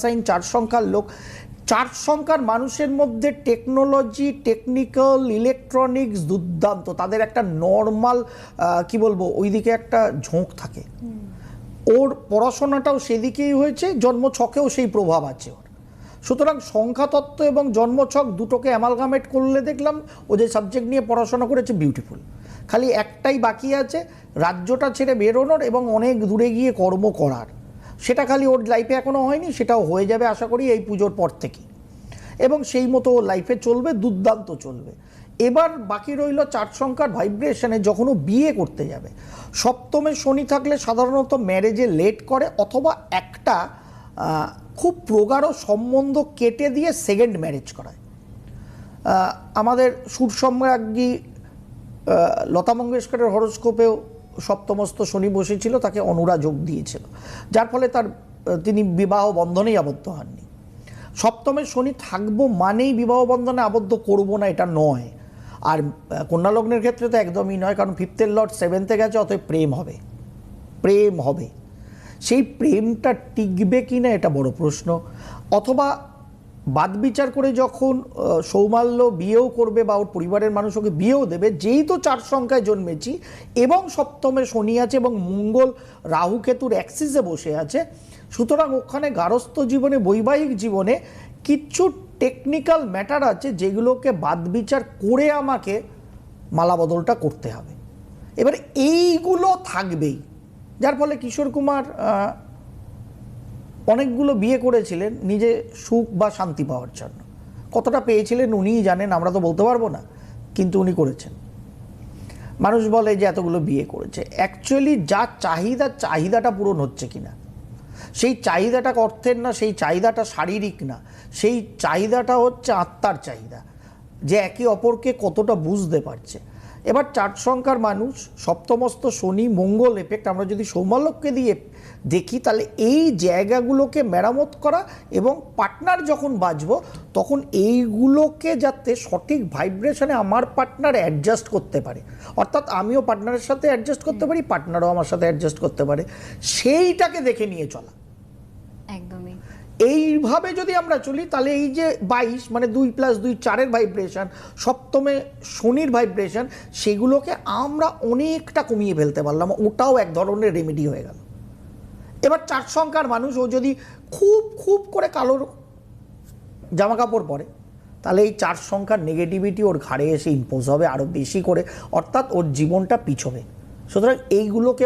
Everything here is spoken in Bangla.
সাইন 4 সংখ্যার লোক, 4 সংখ্যার মানুষের মধ্যে টেকনোলজি, টেকনিক্যাল, ইলেকট্রনিক্স দুর্দান্ত, তাদের একটা নর্মাল কি বলবো ওইদিকে একটা ঝোঁক থাকে। ওর পড়াশোনাটাও সেদিকেই হয়েছে, জন্মছকেও সেই প্রভাব আছে ওর। সুতরাং সংখ্যাতত্ত্ব এবং জন্মছক দুটোকে অ্যামালগামেট করলে দেখলাম ও যে সাবজেক্ট নিয়ে পড়াশোনা করেছে বিউটিফুল। খালি একটাই বাকি আছে, রাজ্যটা ছেড়ে বেরোনোর এবং অনেক দূরে গিয়ে কর্ম করার। সেটা খালি ওর লাইফে এখনও হয়নি, সেটাও হয়ে যাবে আশা করি এই পুজোর পর থেকে, এবং সেই মতো ওর লাইফে চলবে, দুর্দান্ত চলবে। এবার বাকি রইল 4 সংখ্যার ভাইব্রেশনে যখন ও বিয়ে করতে যাবে। সপ্তমে শনি থাকলে সাধারণত ম্যারেজে লেট করে, অথবা একটা খুব প্রগাঢ় সম্বন্ধ কেটে দিয়ে সেকেন্ড ম্যারেজ করায়। আমাদের সুরসম্রাজ্ঞী লতা মঙ্গেশকরের হরোস্কোপেও সপ্তমস্ত শনি বসেছিল, তাকে অনুরা যোগ দিয়েছিল, যার ফলে তিনি বিবাহ বন্ধনেই আবদ্ধ হননি। সপ্তমে শনি থাকবো মানেই বিবাহ বন্ধনে আবদ্ধ করব না এটা নয়। আর কন্যা লগ্নের ক্ষেত্রে তো একদমই নয়, কারণ 5th লর্ড 7th গেছে, অতএব প্রেম হবে, প্রেম হবে। সেই প্রেমটা টিকবে কি না এটা বড় প্রশ্ন। অথবা বাদ বিচার করে যখন সৌমাল্য বিয়েও করবে বা ওর পরিবারের মানুষ ওকে বিয়েও দেবে, যেই তো 4 সংখ্যায় জন্মেছি এবং সপ্তমে শনি আছে এবং মঙ্গল রাহু কেতুর অ্যাক্সিসে বসে আছে, সুতরাং ওখানে গারস্থ জীবনে, বৈবাহিক জীবনে কিছু টেকনিক্যাল ম্যাটার আছে যেগুলোকে বাদ বিচার করে আমাকে মালাবদলটা করতে হবে। এবার এইগুলো থাকবেই, যার ফলে কিশোর কুমার অনেকগুলো বিয়ে করেছিলেন নিজে সুখ বা শান্তি পাওয়ার জন্য। কতটা পেয়েছিলেন উনিই জানেন, আমরা তো বলতে পারবো না, কিন্তু উনি করেছেন। মানুষ বলে যে এতগুলো বিয়ে করেছে, অ্যাকচুয়ালি যা চাহিদাটা পূরণ হচ্ছে কিনা, সেই চাহিদাটা অর্থের না, সেই চাহিদাটা শারীরিক না, সেই চাহিদাটা হচ্ছে আত্মার চাহিদা, যে একে অপরকে কতটা বুঝতে পারছে। এবার 4 সংখ্যার মানুষ, সপ্তমস্ত শনি মঙ্গল এফেক্ট আমরা যদি সৌমাল্যকে দিয়ে দেখি, তাহলে এই জায়গাগুলোকে মেরামত করা এবং পার্টনার যখন বাঁচবো তখন এইগুলোকে যাতে সঠিক ভাইব্রেশনে আমার পার্টনার অ্যাডজাস্ট করতে পারে, অর্থাৎ আমিও পার্টনারের সাথে অ্যাডজাস্ট করতে পারি, পার্টনারও আমার সাথে অ্যাডজাস্ট করতে পারে, সেইটাকে দেখে নিয়ে চলা। একদমই এইভাবে যদি আমরা চলি তাহলে এই যে 22 মানে 2 + 2 4-এর ভাইব্রেশন, সপ্তমে শনির ভাইব্রেশন, সেগুলোকে আমরা অনেকটা কমিয়ে ফেলতে পারলাম, ওটাও এক ধরনের রেমেডি হয়ে গেল। এবার 4 সংখ্যার মানুষ ও যদি খুব খুব করে কালোর জামা কাপড় পরে, তাহলে এই 4 সংখ্যার নেগেটিভিটি ওর ঘাড়ে এসে ইম্পোজ হবে আরও বেশি করে, অর্থাৎ ওর জীবনটা পিছবে। সুতরাং এইগুলোকে